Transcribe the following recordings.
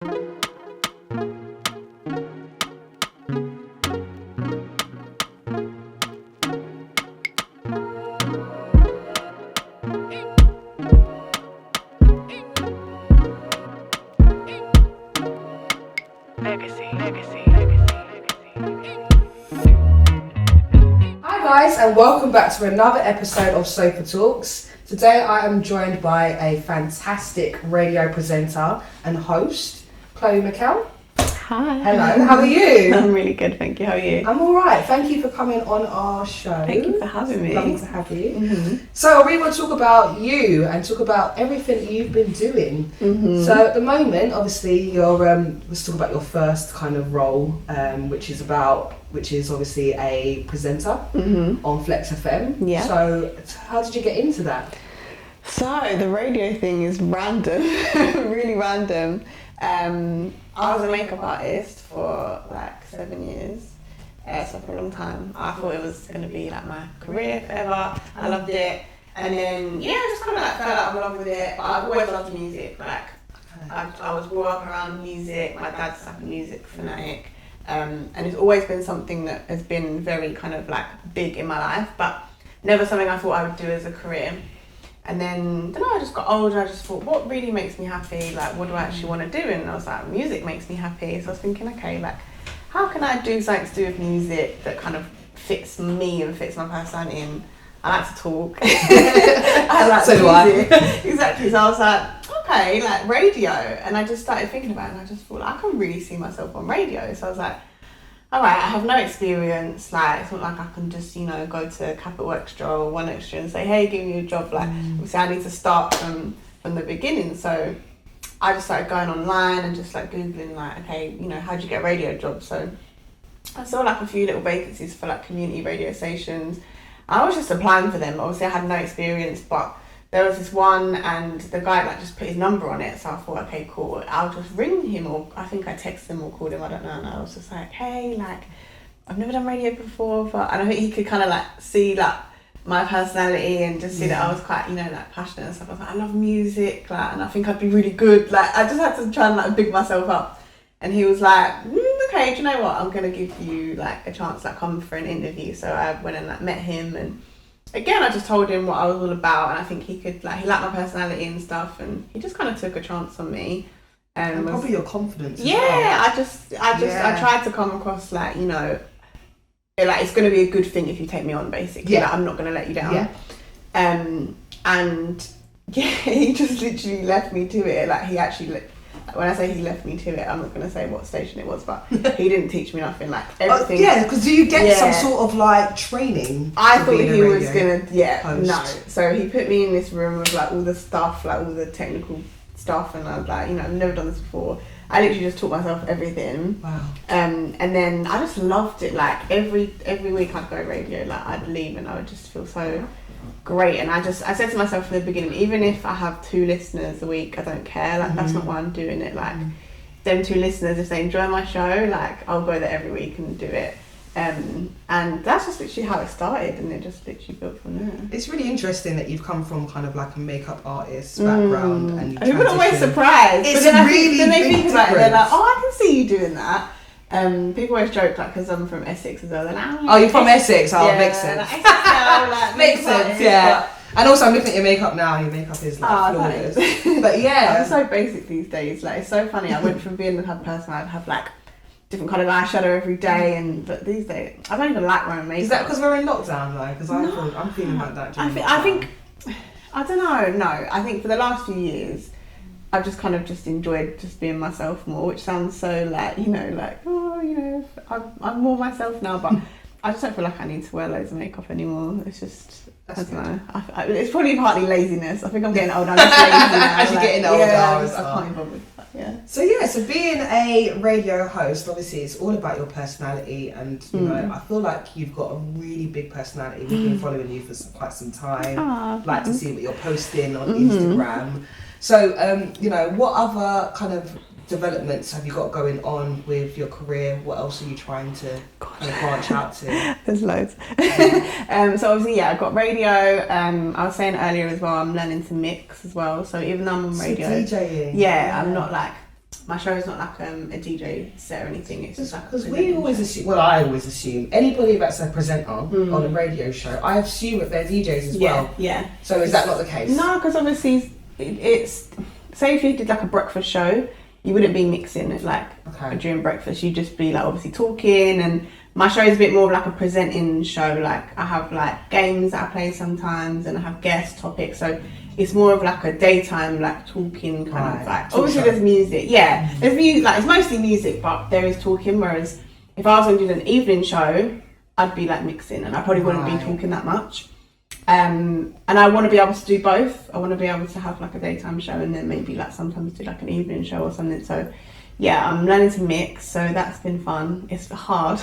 Hi guys, and welcome back to another episode of SofaTalks. Today I am joined by a fantastic radio presenter and host, Chloe Mykel. Hi. Hello, how are you? I'm really good, thank you. How are you? I'm alright, thank you for coming on our show. Thank you for having me. Lovely to have you. So we want to talk about you and talk about everything that you've been doing. So at the moment, obviously, you're let's talk about your first kind of role, which is obviously a presenter on Flex FM. Yeah. So how did you get into that? So the radio thing is random, really random. I was a makeup artist for like 7 years, so for a long time. I thought it was going to be like my career forever. I loved it, and then I just kind of like fell out of love with it. But I've always loved music. Like I was brought up around music. My dad's like a music fanatic, and it's always been something that has been very kind of like big in my life, but never something I thought I would do as a career. And then I just got older. I just thought, what really makes me happy? Like, what do I actually want to do? And I was like, music makes me happy. So I was thinking, okay, like, how can I do something to do with music that kind of fits me and fits my personality? And I like to talk. I like so music. Do I. Exactly. So I was like, okay, like radio. And I just started thinking about it, and I just thought, I can really see myself on radio. So I was like, all right, I have no experience, like, it's not like I can just, go to Capital Extra or One Extra and say, hey, give me a job, like, obviously I need to start from the beginning, so I just started going online and just, like, Googling, like, okay, how do you get a radio job? So I saw, like, a few little vacancies for, like, community radio stations. I was just applying for them. Obviously, I had no experience, but there was this one, and the guy like just put his number on it, so I thought, okay, cool, I'll just ring him, or I think I texted him or called him, I don't know, and I was just like, hey, like, I've never done radio before, and I think he could kind of like see like my personality and just see that I was quite, like passionate and stuff. I was like, I love music, like, and I think I'd be really good, like, I just had to try and like big myself up. And he was like, okay, do you know what, I'm gonna give you like a chance, like, come for an interview. So I went and like met him, and again, I just told him what I was all about, and I think he could, like, he liked my personality and stuff, and he just kind of took a chance on me. And probably your confidence. Yeah, as well. I tried to come across like, like it's going to be a good thing if you take me on, basically. Yeah. Like, I'm not going to let you down. Yeah. And yeah, he just literally left me to it. Like, he actually, when I say he left me to it, I'm not going to say what station it was, but he didn't teach me nothing, like everything. Yeah, because do you get some sort of like training? I thought he was going to, host? No. So he put me in this room with like all the stuff, like all the technical stuff, and I was like, I've never done this before. I literally just taught myself everything. Wow. And then I just loved it. Like every week I'd go radio, like I'd leave and I would just feel so great. And I said to myself from the beginning, even if I have 2 listeners a week, I don't care. Like that's not why I'm doing it. Like them 2 listeners, if they enjoy my show, like I'll go there every week and do it. And that's just literally how it started, and it just literally built from there. It's really interesting that you've come from kind of like a makeup artist background, and you people are always surprised. It's but then really then they think about it, they're like, difference. oh, I can see you doing that. People always joke, like, because I'm from Essex as well. They're like, oh, you're from Essex? Oh, makes sense. Like, Essex girl, like, Makes sense, yeah. And also, I'm looking at your makeup now, and your makeup is like flawless. But yeah, I'm so basic these days. Like, it's so funny. I went from being the type of person I'd have like different kind of eyeshadow every day, but these days I don't even like wearing makeup. Is that because we're in lockdown though? Because I'm feeling like that. I think I don't know. No, I think for the last few years I've just kind of just enjoyed just being myself more, which sounds so like, like, oh, I'm more myself now, but I just don't feel like I need to wear loads of makeup anymore. It's just, I don't know. It's probably partly laziness. I think I'm getting older. I'm just lazy now. As you're getting older, I can't be bothered. Yeah. So being a radio host, obviously it's all about your personality, and you know, I feel like you've got a really big personality. We've been following you for quite some time. Like to see what you're posting on Instagram. So what other kind of developments have you got going on with your career? What else are you trying to kind of branch out to? There's loads. So obviously, I've got radio. I was saying earlier as well, I'm learning to mix as well. So even though I'm on radio, DJing. I'm not like My show is not like a DJ set or anything. It's just like because we always assume. Well, I always assume anybody that's a presenter on a radio show, I assume that they're DJs as well. Yeah. So is that not the case? No, because obviously it's say if you did like a breakfast show, you wouldn't be mixing it like during breakfast. You'd just be like obviously talking. And my show is a bit more of like a presenting show. Like I have like games that I play sometimes, and I have guest topics. So it's more of like a daytime like talking kind of like. Obviously there's music. Yeah, there's music. Like it's mostly music, but there is talking. Whereas if I was going to do an evening show, I'd be like mixing, and I probably wouldn't be talking that much. And I want to be able to do both. I want to be able to have like a daytime show and then maybe like sometimes do like an evening show or something. So yeah, I'm learning to mix, so that's been fun. It's hard.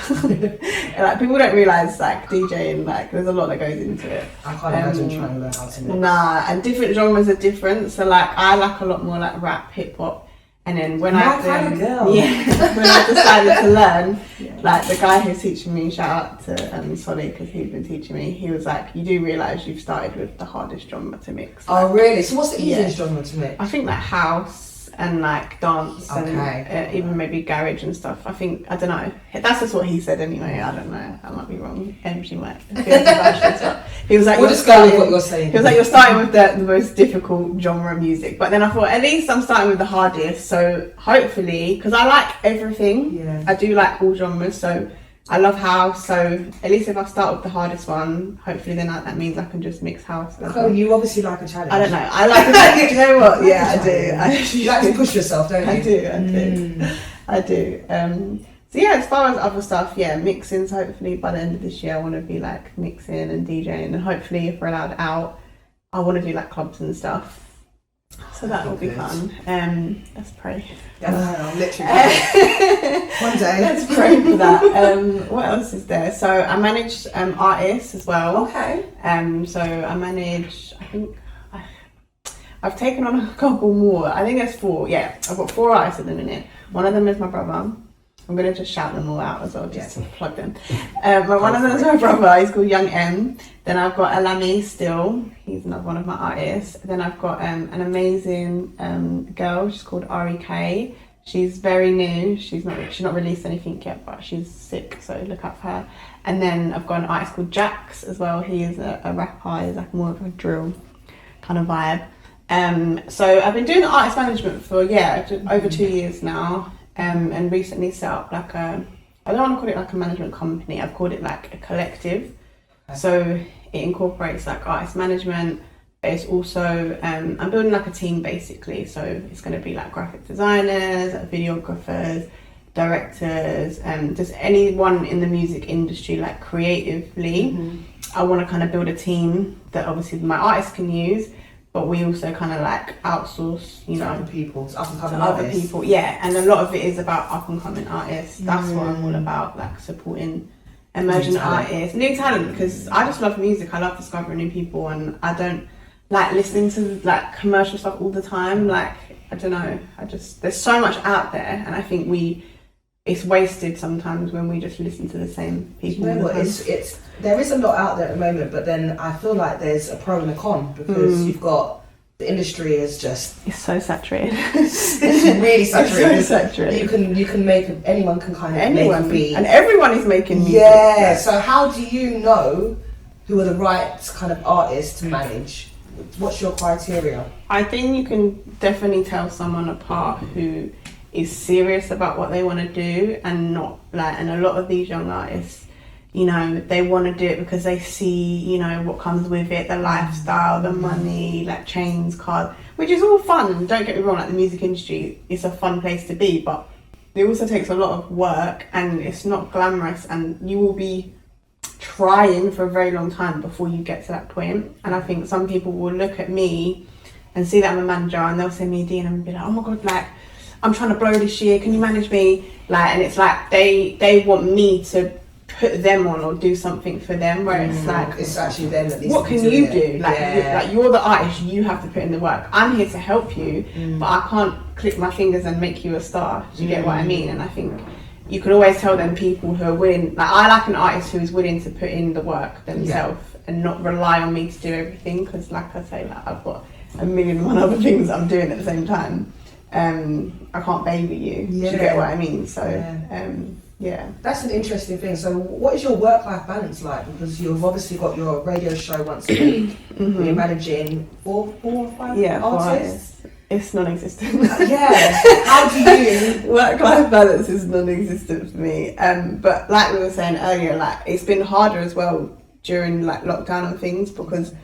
Like people don't realise like DJing, like there's a lot that goes into it. I can't imagine trying to learn how to mix. Nah, and different genres are different. So like I like a lot more like rap, hip hop. And then when I decided to learn, like the guy who's teaching me, shout out to Solly because he's been teaching me. He was like, "You do realise you've started with the hardest genre to mix." Oh really? So what's the easiest genre to mix? I think like house and like dance and even maybe garage and stuff. I think I don't know. That's just what he said anyway. I don't know. I might be wrong. She might. He was like, we'll just go with what you're saying. He was like, you're starting with the most difficult genre of music, but then I thought at least I'm starting with the hardest. So hopefully, because I like everything, I do like all genres. So I love house. So at least if I start with the hardest one, hopefully then that means I can just mix house. Oh, you obviously like a challenge. I don't know. I like a challenge. You know what? Yeah, I do. You like to push yourself, don't you? I do. So yeah, as far as other stuff, mixing. So hopefully by the end of this year, I want to be like mixing and DJing, and hopefully if we're allowed out, I want to do like clubs and stuff. So that will be fun. Let's pray. I'm literally one day. Let's pray for that. What else is there? So I manage artists as well. Okay. So I manage. I think I've taken on a couple more. I think there's 4. Yeah, I've got 4 artists at the minute. One of them is my brother. I'm going to just shout them all out as well, just to plug them. But one of them is my brother. He's called Young M. Then I've got Alami Still. He's another one of my artists. Then I've got an amazing girl. She's called REK. She's very new. She's not released anything yet, but she's sick, so look out for her. And then I've got an artist called Jax as well. He is a rapper. He's like more of a drill kind of vibe. So I've been doing artist management for over 2 years now. And recently set up like I don't want to call it like a management company, I've called it like a collective. Okay. So it incorporates like artist management, but it's also, I'm building like a team basically. So it's going to be like graphic designers, videographers, directors, just anyone in the music industry, like creatively. I want to kind of build a team that obviously my artists can use, but we also kind of like outsource, other people, up and coming other people. Yeah, and a lot of it is about up and coming artists. That's what I'm all about, like supporting emerging artists, new talent. Because I just love music. I love discovering new people, and I don't like listening to like commercial stuff all the time. Like I don't know. There's so much out there, and I think it's wasted sometimes when we just listen to the same people. You know what? There is a lot out there at the moment, but then I feel like there's a pro and a con because you've got the industry is just it's so saturated. It's really saturated. It's so saturated. You can make anyone can kind of make a beat, and everyone is making music. Yeah. So how do you know who are the right kind of artists to manage? What's your criteria? I think you can definitely tell someone apart who is serious about what they want to do and not like, and a lot of these young artists, they want to do it because they see, what comes with it, the lifestyle, the money, like chains, cars, which is all fun. Don't get me wrong, like the music industry is a fun place to be, but it also takes a lot of work and it's not glamorous, and you will be trying for a very long time before you get to that point. And I think some people will look at me and see that I'm a manager and they'll send me a DM and be like, oh my God, like, I'm trying to blow this year, can you manage me? Like, and it's like they want me to put them on or do something for them, where it's like it's actually them that needs what can you do? Like, you're the artist, you have to put in the work. I'm here to help you, but I can't click my fingers and make you a star. Do you get what I mean? And I think you can always tell them people who are willing, like I like an artist who is willing to put in the work themselves and not rely on me to do everything, because like I say, like I've got a million and one other things I'm doing at the same time. I can't baby you. Yeah. Do you get what I mean? So yeah. That's an interesting thing. So what is your work-life balance like? Because you've obviously got your radio show once a week. You're managing four or five artists. It's non-existent. How do you... Work-life balance is non-existent for me. But like we were saying earlier, like it's been harder as well during like lockdown and things, because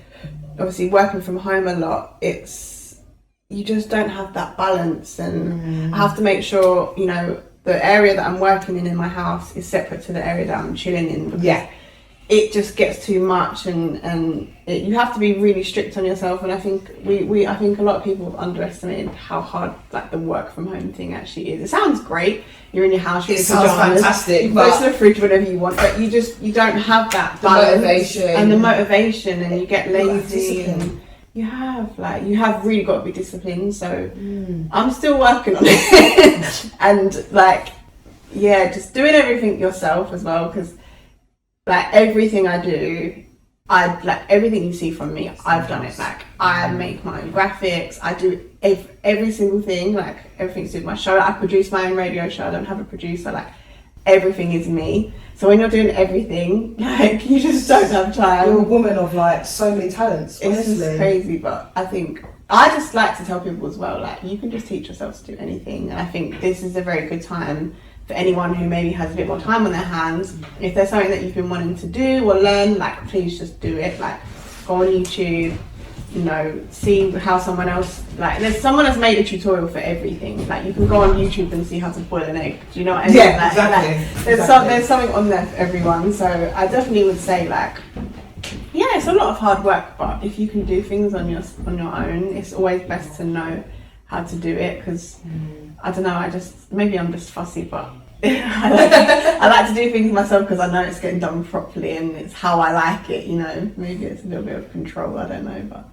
obviously working from home a lot, you just don't have that balance, and I have to make sure, you know, the area that I'm working in my house is separate to the area that I'm chilling in, because it just gets too much, and you have to be really strict on yourself. And I think I think a lot of people have underestimated how hard like the work from home thing actually is. It sounds great. You're in your house. It sounds fantastic. You go to the fridge whenever you want, but you don't have that balance and the motivation, and you get lazy. And you have really got to be disciplined. So I'm still working on it, and like just doing everything yourself as well, because like everything I do, everything you see from me, I've done it. Like I make my own graphics, I do every single thing, like everything's with my show. I produce my own radio show, I don't have a producer, like everything is me. So when you're doing everything, like you just don't have time. You're a woman of like so many talents, honestly. It's just crazy, but I think I just like to tell people as well, like you can just teach yourself to do anything, and I think this is a very good time for anyone who maybe has a bit more time on their hands. If there's something that you've been wanting to do or learn, like please just do it. Like go on YouTube, you know, see how someone else, like there's someone that's made a tutorial for everything. Like you can go on YouTube and see how to boil an egg. Do you know what I mean? Yeah, exactly. There's something on there for everyone. So I definitely would say like, yeah, it's a lot of hard work, but if you can do things on your own, it's always best to know how to do it, because I don't know, maybe I'm just fussy, but I like to do things myself because I know it's getting done properly and it's how I like it, you know. Maybe it's a little bit of control, I don't know, but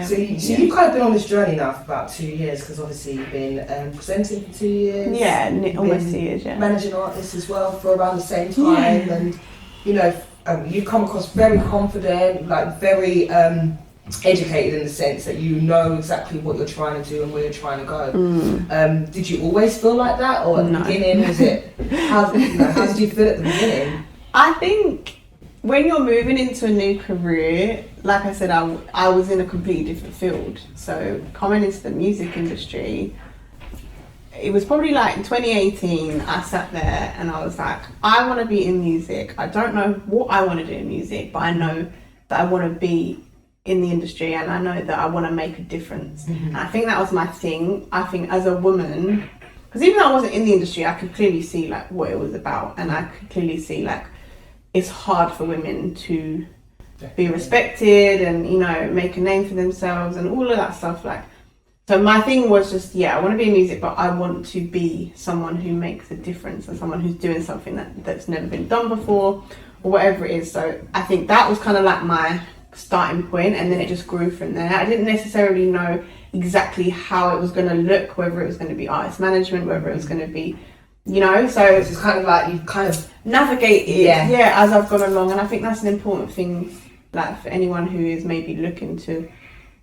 so you've kind of been on this journey now for about 2 years, because obviously you've been presenting for 2 years. Yeah, almost 2 years, yeah. Managing artists as well for around the same time, and you know, you come across very confident, like very educated in the sense that you know exactly what you're trying to do and where you're trying to go. Did you always feel like that, or at the beginning was it? How did you feel at the beginning? I think when you're moving into a new career, like I said, I was in a completely different field. So coming into the music industry, it was probably like in 2018, I sat there and I was like, I want to be in music. I don't know what I want to do in music, but I know that I want to be in the industry, and I know that I want to make a difference. And I think that was my thing. I think as a woman, because even though I wasn't in the industry, I could clearly see like what it was about, and I could clearly see like it's hard for women to be respected and, you know, make a name for themselves and all of that stuff. Like, so my thing was just, I want to be in music, but I want to be someone who makes a difference and someone who's doing something that's never been done before, or whatever it is. So I think that was kind of like my starting point, and then it just grew from there. I didn't necessarily know exactly how it was going to look, whether it was going to be artist management, whether it was going to be, you know, so it's kind of like you've kind of navigated as I've gone along. And I think that's an important thing, like for anyone who is maybe looking to,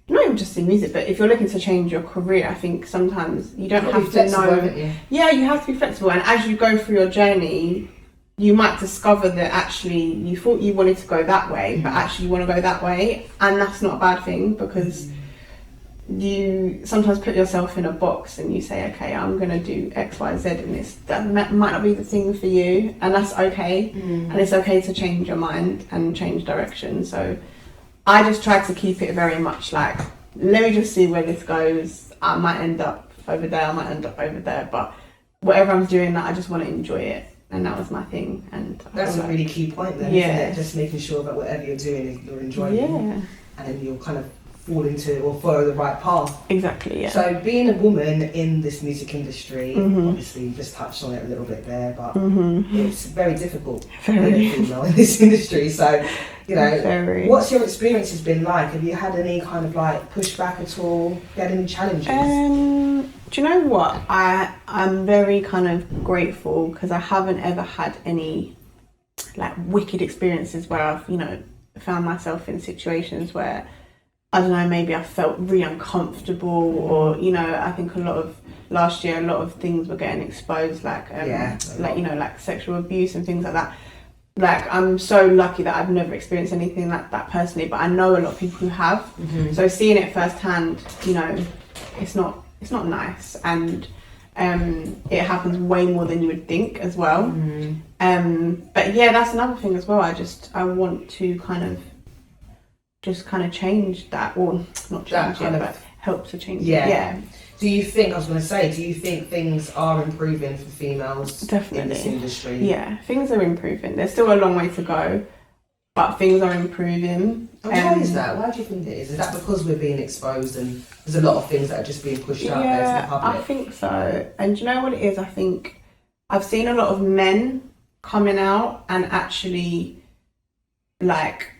not even just in music, but if you're looking to change your career, I think sometimes you don't have to know. You have to be flexible, and as you go through your journey, you might discover that actually you thought you wanted to go that way, but actually you want to go that way, and that's not a bad thing, because you sometimes put yourself in a box and you say, okay, I'm going to do X, Y, Z, and that might not be the thing for you, and that's okay. And it's okay to change your mind and change direction. So I just tried to keep it very much like, let me just see where this goes. I might end up over there, I might end up over there, but whatever I'm doing, I just want to enjoy it. And that was my thing. And that's a really key point then, isn't it? Just making sure that whatever you're doing, you're enjoying it, and then you'll kind of fall into or follow the right path. Exactly, yeah. So being a woman in this music industry, obviously you just touched on it a little bit there, but it's very difficult being a female in this industry. So, you know, what's your experiences been like? Have you had any kind of like pushback at all? Had any challenges? Do you know what? I'm very kind of grateful, because I haven't ever had any like wicked experiences where I've, you know, found myself in situations where I don't know, maybe I felt really uncomfortable, or, you know, I think last year a lot of things were getting exposed, like like, you know, like sexual abuse and things like that. Like, I'm so lucky that I've never experienced anything like that personally, but I know a lot of people who have. Mm-hmm. So seeing it firsthand, you know, it's not nice, and it happens way more than you would think as well. Mm-hmm. But yeah, that's another thing as well. I want to kind of change that, or not change it, but help to change it. Yeah. Do you think things are improving for females Definitely in this industry? Yeah, things are improving. There's still a long way to go, but things are improving. Why is that? Why do you think it is? Is that because we're being exposed and there's a lot of things that are just being pushed out there to the public? I think so. And do you know what it is? I think I've seen a lot of men coming out and actually, like,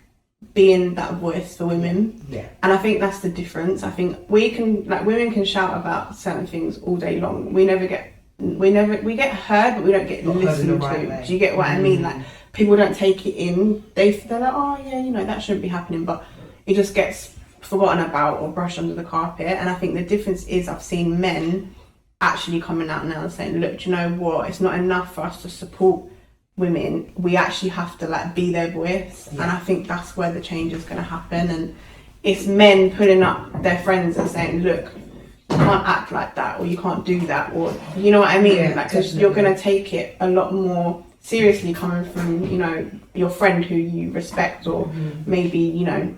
being that voice for women. Yeah. And I think that's the difference. I think women can shout about certain things all day long. We get heard, but we don't get listened to. Do you get what I mean? Like, people don't take it in. They're like, oh yeah, you know, that shouldn't be happening, but it just gets forgotten about or brushed under the carpet. And I think the difference is I've seen men actually coming out now and saying, look, do you know what? It's not enough for us to support women. We actually have to, like, be their voice. And I think that's where the change is going to happen. And it's men pulling up their friends and saying, look, you can't act like that, or you can't do that, or, you know what I mean? Like, because you're going to take it a lot more seriously coming from, you know, your friend who you respect, or maybe, you know,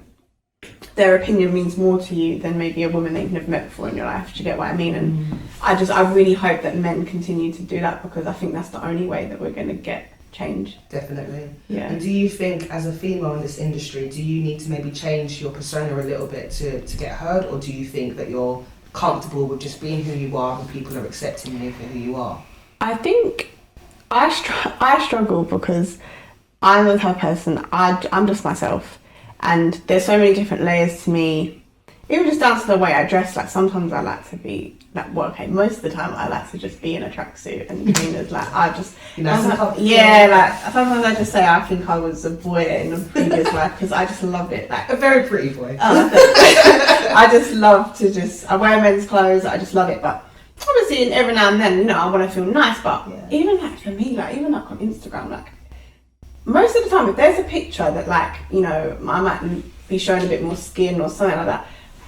their opinion means more to you than maybe a woman that you've never met before in your life. Do you get what I mean? And I really hope that men continue to do that, because I think that's the only way that we're going to get change. Definitely. Yeah. And do you think, as a female in this industry, do you need to maybe change your persona a little bit to get heard, or do you think that you're comfortable with just being who you are and people are accepting you for who you are? I think I struggle because I'm the type of person, I'm just myself, and there's so many different layers to me, even just down to the way I dress. Like, sometimes I like to be like, well, okay, most of the time I like to just be in a tracksuit and trainers. Like, I just, like, sometimes I just say I think I was a boy in a previous life, because I just love it. Like, A very pretty boy. I just love to I wear men's clothes. I just love it, but obviously every now and then, you know, I want to feel nice. But even like for me, like, even like on Instagram, like, most of the time if there's a picture that, like, you know, I might be showing a bit more skin or something like that,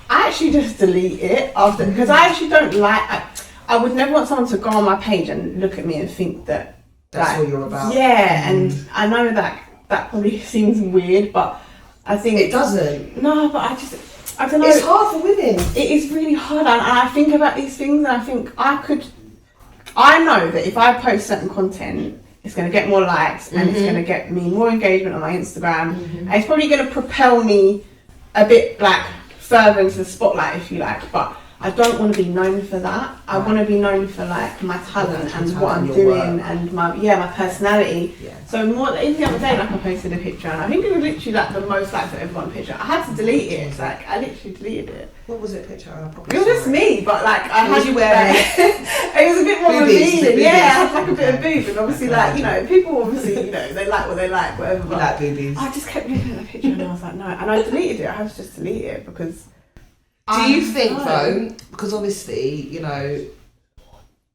I actually just delete it after, because I actually don't like, I would never want someone to go on my page and look at me and think that that's like, all you're about. Yeah, and I know that probably seems weird, but I think it doesn't. No, but I don't know. It's hard for women. It is really hard, and I think about these things, and I think I know that if I post certain content, it's going to get more likes, and it's going to get me more engagement on my Instagram, and it's probably going to propel me a bit, like, further into the spotlight, if you like. But I don't want to be known for that. I want to be known for, like, my talent and what I'm doing, and my personality. So even the other day, like, I posted a picture, and I think it was literally, like, the most likes I've ever got on a picture. I had to delete it. It's like, I literally deleted it. What was it, picture? It was just me, but, like, I had you wearing it was a bit more revealing. Yeah, I had, like, a bit of boob, and obviously, like, you know, people obviously, you know, they like what they like, whatever. But like boobies. I just kept looking at the picture, and I was like, no, and I deleted it. I had to just delete it, because do you think, though, because obviously, you know,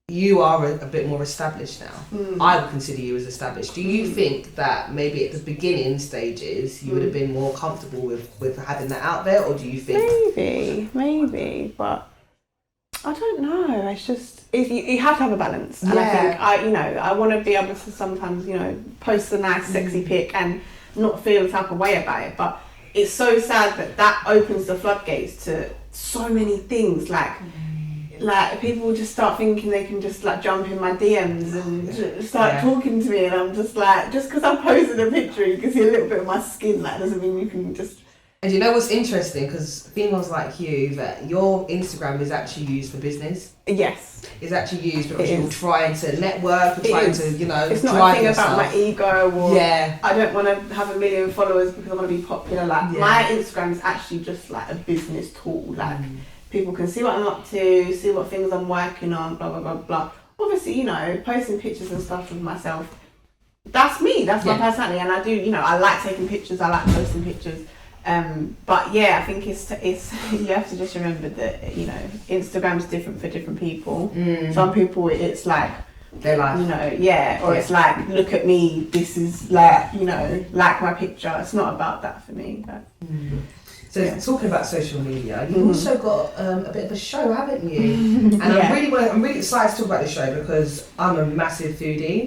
you are a bit more established now. I would consider you as established. Do you think that maybe at the beginning stages you would have been more comfortable with having that out there, or do you think maybe, but I don't know. It's just you have to have a balance, and I think I want to be able to sometimes, you know, post a nice sexy pic and not feel the type of way about it, but it's so sad that opens the floodgates to so many things, like people will just start thinking they can just, like, jump in my DMs and start talking to me, and I'm just like, just because I posted a picture you can see a little bit of my skin, that doesn't mean you can just. And you know what's interesting, because females like you, that your Instagram is actually used for business. Yes. It's actually used because you're trying to network, and trying to, you know, it's not drive a thing yourself. about my ego, or I don't want to have 1 million followers because I want to be popular. Like, my Instagram is actually just like a business tool. Like, people can see what I'm up to, see what things I'm working on, blah, blah, blah, blah. Obviously, you know, posting pictures and stuff of myself, that's me, that's my personality. And I do, you know, I like taking pictures, I like posting pictures. But yeah, I think it's you have to just remember that, you know, Instagram's different for different people. Some people it's like their life, you know, or it's like, look at me, this is like, you know, like my picture. It's not about that for me. But, So talking about social media, you've also got a bit of a show, haven't you? And I'm really excited to talk about the show because I'm a massive foodie.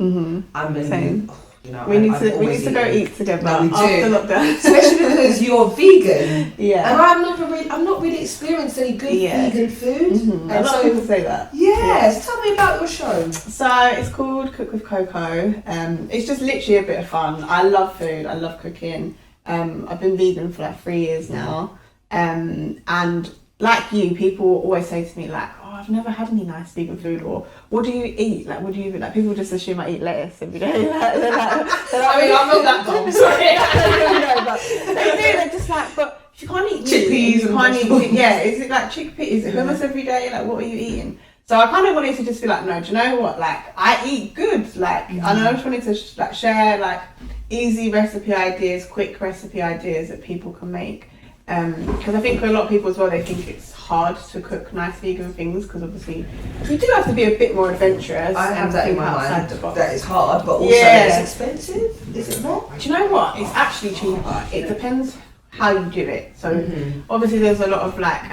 Same. You know, we need to go eat together after lockdown. Especially because you're vegan. Yeah. And I'm not really experienced any good vegan food. A lot of people say that. Yes. Tell me about your show. So it's called Cook with Coco. It's just literally a bit of fun. I love food. I love cooking. I've been vegan for like 3 years now. And like you, people always say to me like, I've never had any nice vegan food, or what do you eat? Like, what do you like? People just assume I eat lettuce every day. They're I'm not that dumb. Sorry. But they do. They're just like, but if you can't eat chickpeas, you can't eat. Yeah, is it like chickpeas? Is it hummus every day? Like, what are you eating? So I kind of wanted to just be like, no, do you know what? Like, I eat good. Like, and I just wanted to share like easy recipe ideas, quick recipe ideas that people can make. Because I think for a lot of people as well, they think it's hard to cook nice vegan things because obviously you do have to be a bit more adventurous. I have that in my mind. That is hard, but also it's expensive. Is it not? Do you know what? It's actually cheaper. It depends how you do it. So obviously there's a lot of like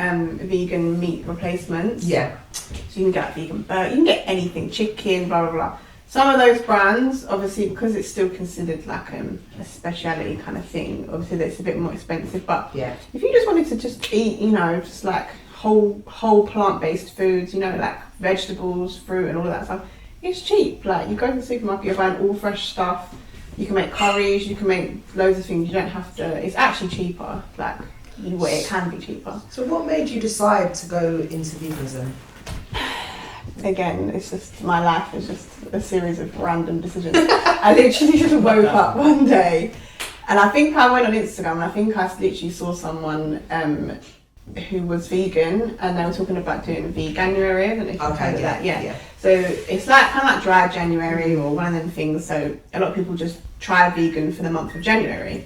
vegan meat replacements. Yeah. So you can get vegan burger, you can get anything, chicken, blah blah blah. Some of those brands, obviously, because it's still considered like a speciality kind of thing, obviously it's a bit more expensive. But if you just wanted to just eat, you know, just like whole plant-based foods, you know, like vegetables, fruit and all of that stuff, it's cheap. Like, you go to the supermarket, you're buying all fresh stuff. You can make curries, you can make loads of things. You don't have to, it's actually cheaper. Like, it can be cheaper. So what made you decide to go into veganism? Again, it's just, my life is just a series of random decisions. I literally just woke up one day and I think I went on Instagram and I think I literally saw someone who was vegan and they were talking about doing Veganuary. I don't know if you've heard of that. Yeah. So it's like kind of like dry January or one of them things. So a lot of people just try vegan for the month of January.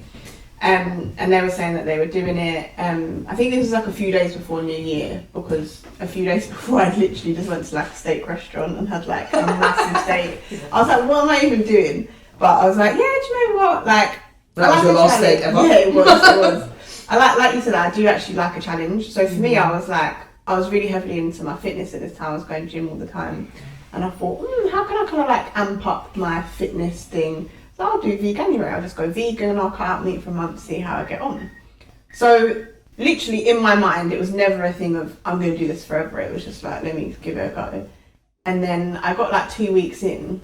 And they were saying that they were doing it, I think this was like a few days before New Year, because a few days before I literally just went to like a steak restaurant and had like a massive steak. I was like, what am I even doing? But I was like, yeah, do you know what? Like, that was your last steak ever? Yeah, it was. I like you said, I do actually like a challenge. So for me, I was really heavily into my fitness at this time. I was going to gym all the time. And I thought, how can I kind of like amp up my fitness thing? So I'll do Veganuary. I'll just go vegan and I'll cut out meat for a month, see how I get on. So literally in my mind, it was never a thing of, I'm going to do this forever. It was just like, let me give it a go. And then I got like 2 weeks in.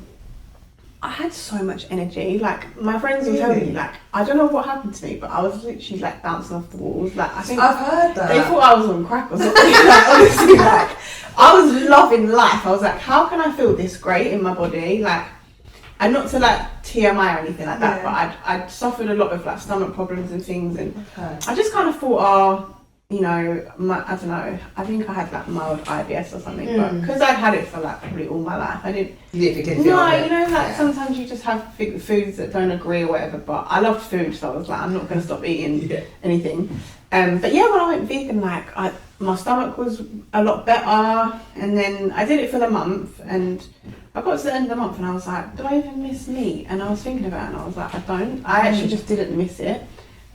I had so much energy. Like, my friends will tell me, like, I don't know what happened to me, but I was literally like bouncing off the walls. Like, I think I've heard that. They thought I was on crack or something. Like, honestly, like, I was loving life. I was like, how can I feel this great in my body? Like, and not to like TMI or anything like that, but I'd suffered a lot of like stomach problems and things, and I just kind of thought, you know, I don't know, I think I had like mild IBS or something, but because I'd had it for like probably all my life, I didn't. You didn't feel No, it. you know, like sometimes you just have foods that don't agree or whatever. But I loved food, so I was like, I'm not going to stop eating anything. But yeah, when I went vegan, like my stomach was a lot better, and then I did it for the month, and I got to the end of the month and I was like, do I even miss meat? And I was thinking about it and I was like, I don't. I actually just didn't miss it.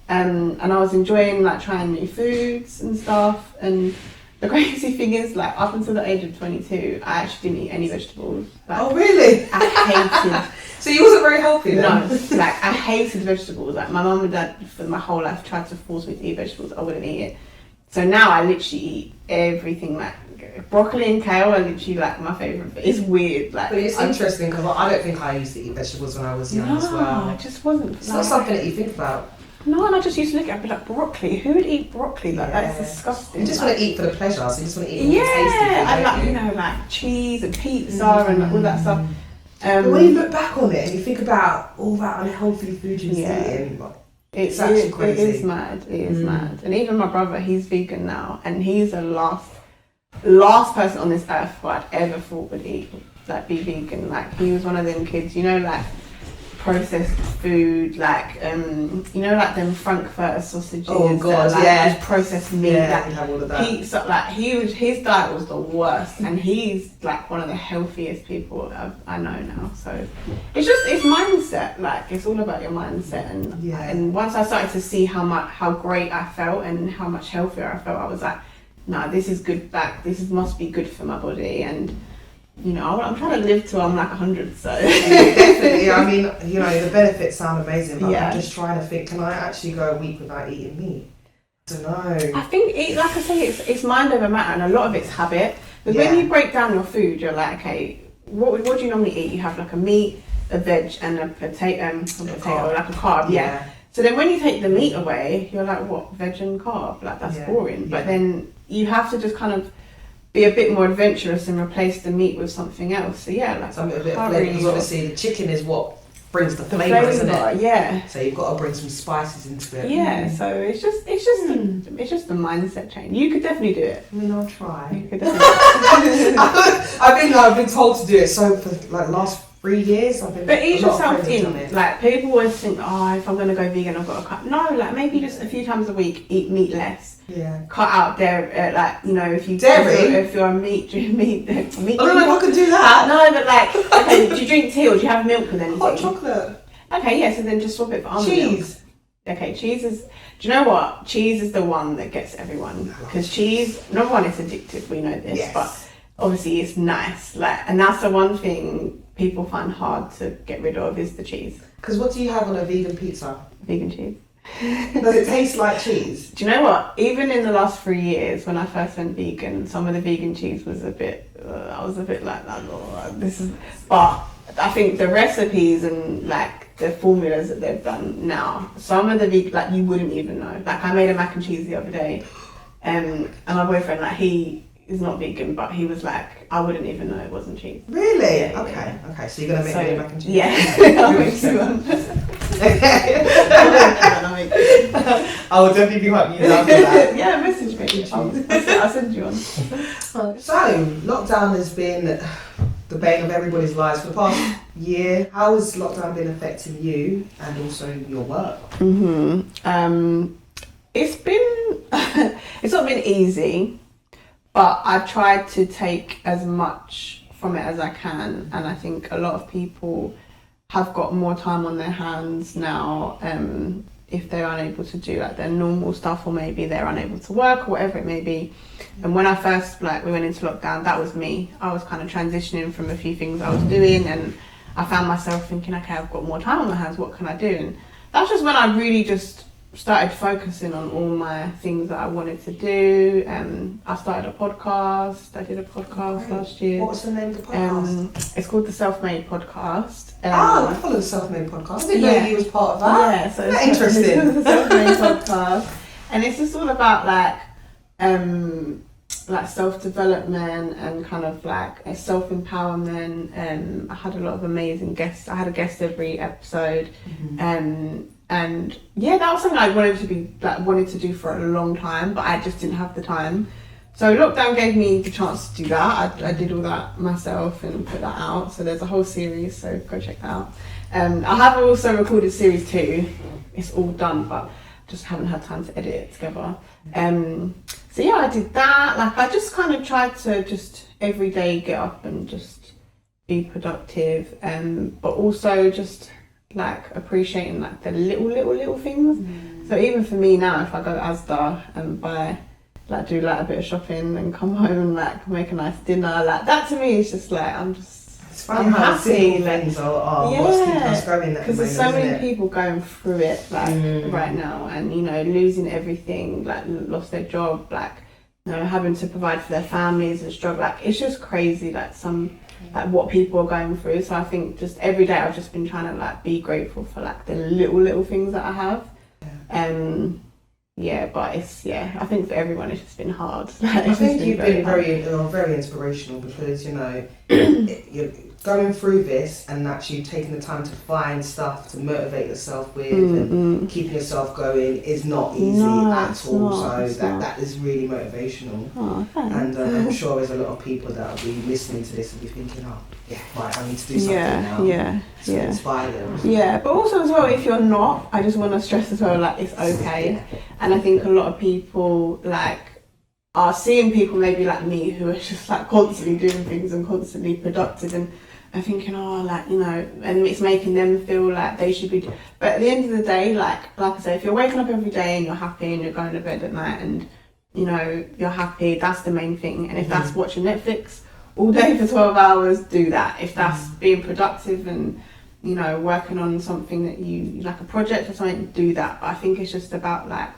And I was enjoying like trying new foods and stuff. And the crazy thing is, like, up until the age of 22, I actually didn't eat any vegetables. Like, oh really? I hated. So you wasn't very healthy then? No, like I hated vegetables. Like my mum and dad for my whole life tried to force me to eat vegetables. I wouldn't eat it. So now I literally eat everything. Like broccoli and kale are literally like my favourite. It's weird. Like, but it's interesting because I don't think I used to eat vegetables when I was young as well. It just wasn't. It's not something that you think about. No, and I just used to look at it and be like, broccoli? Who would eat broccoli? Like, that's disgusting. You just want to eat for the pleasure, so you just want to eat tasty food, and like, you know, like cheese and pizza and all that stuff. But when you look back on it and you think about all that unhealthy food you're eating, it's actually crazy. It is mad. It is mad. And even my brother, he's vegan now, and he's the last person on this earth who I'd ever thought would eat, like, be vegan. Like, he was one of them kids, you know, like, processed food, like you know, like them Frankfurter sausages. Oh God, like, yeah. just processed meat. Yeah, like, have all of that. His diet was the worst, and he's like one of the healthiest people I know now. So it's mindset. Like it's all about your mindset, and once I started to see how great I felt and how much healthier I felt, I was like, no, this is good. Like this must be good for my body, and you know, I'm trying to live till I'm like 100, so. Definitely, I mean, you know, the benefits sound amazing, but yeah. I'm just trying to think, can I actually go a week without eating meat? I don't know. I think, like I say, it's mind over matter, and a lot of it's habit. Because when you break down your food, you're like, okay, what do you normally eat? You have like a meat, a veg, and a potato, like a carb, yeah. So then when you take the meat away, you're like, what, veg and carb? Like, that's boring. Yeah. But then you have to just kind of be a bit more adventurous and replace the meat with something else. So yeah, like something a bit of flavour, because obviously the chicken is what brings the flavour, isn't it? Yeah. So you've got to bring some spices into it. Yeah. So it's just the mindset change. You could definitely do it. I mean, I'll try. You could definitely. I've been told to do it. So for like last 3 years, I've been. But ease yourself in. Like people always think, oh, if I'm gonna go vegan, I've got to cut. No, like maybe just a few times a week, eat meat less. Yeah. Cut out dairy, like, you know, if you dairy. If you're a meat. I don't know if I can do that. No, but like, okay, do you drink tea or do you have milk with anything? Hot chocolate. Okay, yeah, so then just swap it for almond cheese. Milk. Okay, cheese is. Do you know what? Cheese is the one that gets everyone, because cheese. Number one, it's addictive. We know this, but obviously it's nice. Like, and that's the one thing people find hard to get rid of is the cheese. Because what do you have on a vegan pizza? Vegan cheese. Does it taste like cheese? Do you know what? Even in the last 3 years, when I first went vegan, some of the vegan cheese was a bit. I was a bit like, oh, this is. But I think the recipes and like the formulas that they've done now, some of the vegan, like you wouldn't even know. Like I made a mac and cheese the other day, and my boyfriend, like he is not vegan, but he was like, I wouldn't even know it wasn't cheese. Really? Yeah, okay. Yeah. Okay. So you're gonna make me a mac and cheese? Yeah, I'll make you one. I will definitely be hunting you down for that. Yeah, message me. I'll send you one. So, lockdown has been the bane of everybody's lives for the past year. How has lockdown been affecting you and also your work? It's not been easy, but I've tried to take as much from it as I can, and I think a lot of people have got more time on their hands now, if they're unable to do like their normal stuff, or maybe they're unable to work or whatever it may be. And when I first we went into lockdown, that was me. I was kind of transitioning from a few things I was doing, and I found myself thinking, okay, I've got more time on my hands, what can I do? And that's just when I really just started focusing on all my things that I wanted to do. I started a podcast. I did a podcast last year. What's the name of the podcast? It's called the Self-Made Podcast. I follow the Self-Made Podcast. I didn't know you was part of that. Yeah, so it's interesting. The Self-Made Podcast, and it's just all about like self-development and kind of like a self-empowerment. I had a lot of amazing guests. I had a guest every episode. And yeah, that was something I wanted to do for a long time, but I just didn't have the time. So lockdown gave me the chance to do that. I did all that myself and put that out. So there's a whole series, so go check that out. I have also recorded series 2. It's all done, but just haven't had time to edit it together. So yeah, I did that. Like I just kind of tried to just every day get up and just be productive, but also just like appreciating like the little things. So even for me now, if I go to Asda and buy do like a bit of shopping and come home and like make a nice dinner, like that to me is just like it's funny how happy things are what's keeping us going at the moment, because there's so many people going through it right now, and you know, losing everything, like lost their job, like you know, having to provide for their families and struggle, like it's just crazy, like what people are going through. So I think just every day I've just been trying to like be grateful for like the little things that I have. But I think for everyone it's just been hard. I think you've been very inspirational, because you know going through this and actually taking the time to find stuff to motivate yourself with and keeping yourself going is not easy at all. That is really motivational. And I'm sure there's a lot of people that will be listening to this and be thinking, oh, yeah, right, I need to do something now. To inspire them. Yeah, but also as well, if you're not, I just want to stress as well, like, it's okay. And I think a lot of people, like, are seeing people maybe like me who are just like constantly doing things and constantly productive and thinking, oh, like, you know, and it's making them feel like they should be. But at the end of the day, like I say, if you're waking up every day and you're happy and you're going to bed at night and, you know, you're happy, that's the main thing. And if that's watching Netflix all day for 12 hours, do that. If that's being productive and, you know, working on something that you like, a project or something, do that. But I think it's just about like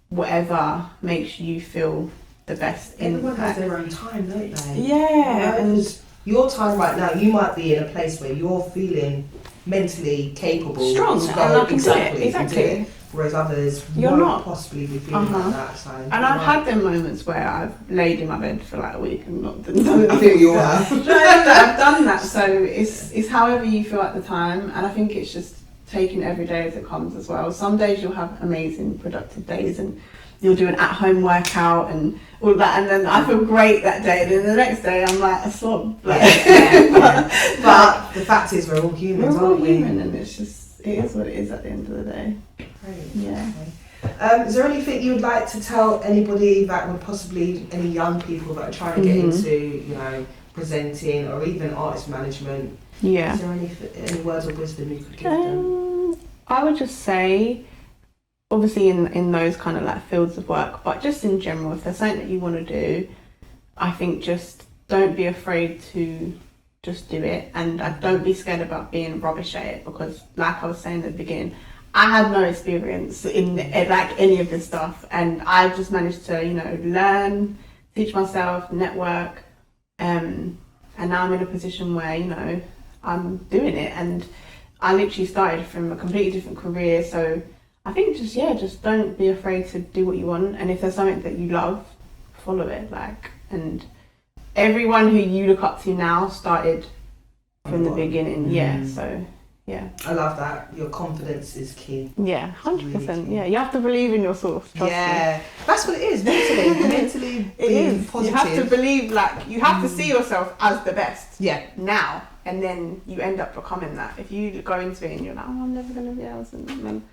whatever makes you feel the best. Everyone has their own time, don't they? Yeah. And your time right now, you might be in a place where you're feeling mentally capable, strong, to go exactly. Do it. Whereas others you're won't not possibly be feeling like that. So, and I've had them moments where I've laid in my bed for like a week and not done anything. I think you all have. No, I've done that. So it's however you feel at the time, and I think it's just taking every day as it comes as well. Some days you'll have amazing, productive days, and you'll do an at-home workout and all that, and then I feel great that day, and then the next day I'm like a slob. Like, but the fact is, we're all humans, aren't we? Human, and it is what it is at the end of the day. Great. Yeah. Okay. Is there anything you would like to tell anybody that would possibly, any young people that are trying to get into, you know, presenting or even artist management? Yeah. Is there any words of wisdom you could give them? I would just say, obviously in those kind of like fields of work, but just in general, if there's something that you want to do, I think just don't be afraid to just do it, and don't be scared about being rubbish at it, because like I was saying at the beginning, I had no experience in like any of this stuff, and I just managed to, you know, learn, teach myself, network, and now I'm in a position where, you know, I'm doing it, and I literally started from a completely different career. So I think just don't be afraid to do what you want, and if there's something that you love, follow it. Like, and everyone who you look up to now started from the beginning. Yeah, so yeah. I love that. Your confidence is key. Yeah, 100%. Yeah, you have to believe in yourself. Trust me. That's what it is. Mentally being positive. You have to believe, like, you have to see yourself as the best. Yeah. Now, and then you end up becoming that. If you go into it and you're like, oh, I'm never gonna be else, and then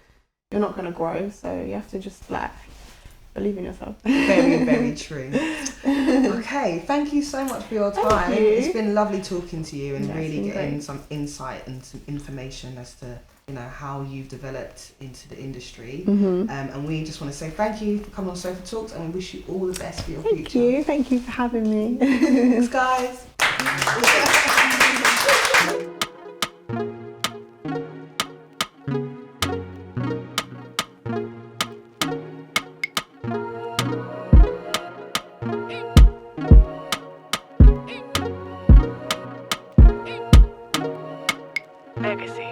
you're not gonna grow. So you have to just like believe in yourself. Very, very true. Okay, thank you so much for your time. It's been lovely talking to you and really getting some insight and some information as to, you know, how you've developed into the industry. And we just want to say thank you for coming on SofaTalks, and we wish you all the best for your future. Thank you for having me. Thanks, guys.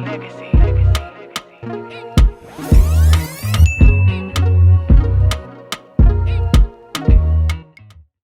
Legacy.